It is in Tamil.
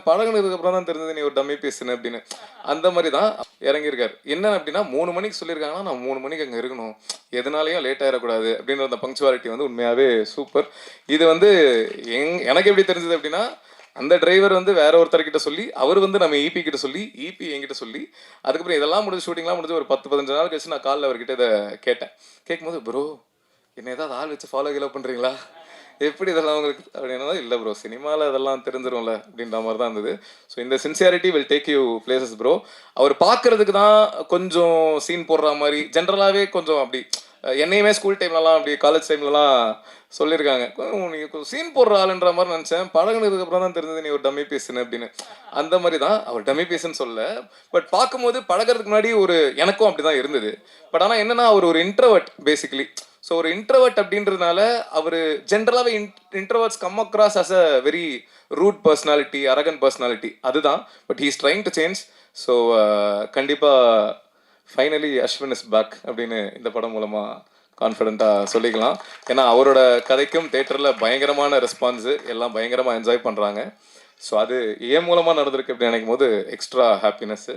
பழகுனதுக்கு அப்புறம் தான் தெரிஞ்சது நீ ஒரு டம்மி பீஸ்னு அப்படின்னு. அந்த மாதிரி தான் இறங்கியிருக்காரு. என்ன அப்படின்னா 3 மணிக்கு சொல்லியிருக்காங்கன்னா நான் 3 மணிக்கு அங்கே இருக்கணும், எதனாலையும் லேட் ஆகிடக்கூடாது அப்படின்ற அந்த பங்க்சுவாலிட்டி வந்து உண்மையாகவே சூப்பர். இது வந்து எனக்கு எப்படி தெரிஞ்சது அப்படின்னா, அந்த டிரைவர் வந்து வேற ஒருத்தர்கிட்ட சொல்லி, அவர் வந்து நம்ம ஈபி கிட்ட சொல்லி, ஈபி என்கிட்ட சொல்லி, அதுக்கப்புறம் இதெல்லாம் முடிஞ்சு ஷூட்டிங்லாம் முடிஞ்சு ஒரு 10-15 நாள் கழிச்சு நான் காலில் அவர்கிட்ட இதை கேட்டேன். கேட்கும்போது ப்ரோ என்ன ஏதாவது ஆள் வச்சு ஃபாலோ கீழோ பண்ணுறீங்களா, எப்படி இதெல்லாம் உங்களுக்கு அப்படின்னா, இல்லை ப்ரோ சினிமாவில் இதெல்லாம் தெரிஞ்சிரும்ல அப்படின்ற மாதிரி தான் இருந்தது. ஸோ இந்த sincerity will take you places bro. அவர் பார்க்கறதுக்கு தான் கொஞ்சம் சீன் போடுற மாதிரி, ஜென்ரலாகவே கொஞ்சம் அப்படி என்னையுமே ஸ்கூல் டைம்லலாம் அப்படி காலேஜ் டைம்லலாம் சொல்லியிருக்காங்க, நீ சீன் போடுற ஆளுன்ற மாதிரி நினச்சேன், பழகுனதுக்கு அப்புறம் தான் தெரிஞ்சது நீ ஒரு டம்மி பீஸ்னு அப்படின்னு. அந்த மாதிரி தான் அவர் டம்மி பீஸ்ன்னு சொல்ல, பட் பார்க்கும்போது பழகிறதுக்கு முன்னாடி ஒரு எனக்கும் அப்படி தான் இருந்தது. பட் ஆனால் என்னன்னா அவர் ஒரு இன்ட்ரோவர்ட் பேசிக்கலி. ஸோ ஒரு இன்ட்ரோவர்ட் அப்படின்றதுனால அவர் ஜென்ரலாகவே introverts come across as a very rude personality, arrogant personality, அதுதான். But he is trying to change. So கண்டிப்பாக ஃபைனலி அஸ்வின் இஸ் பேக் அப்படின்னு இந்த படம் மூலமாக கான்ஃபிடென்ட்டாக சொல்லிக்கலாம். ஏன்னா அவரோட கதைக்கும் தேட்டரில் பயங்கரமான ரெஸ்பான்ஸு, எல்லாம் பயங்கரமாக என்ஜாய் பண்ணுறாங்க. ஸோ அது ஏன் மூலமாக நடந்திருக்கு அப்படின்னு நினைக்கும் போது எக்ஸ்ட்ரா ஹாப்பினஸ்ஸு.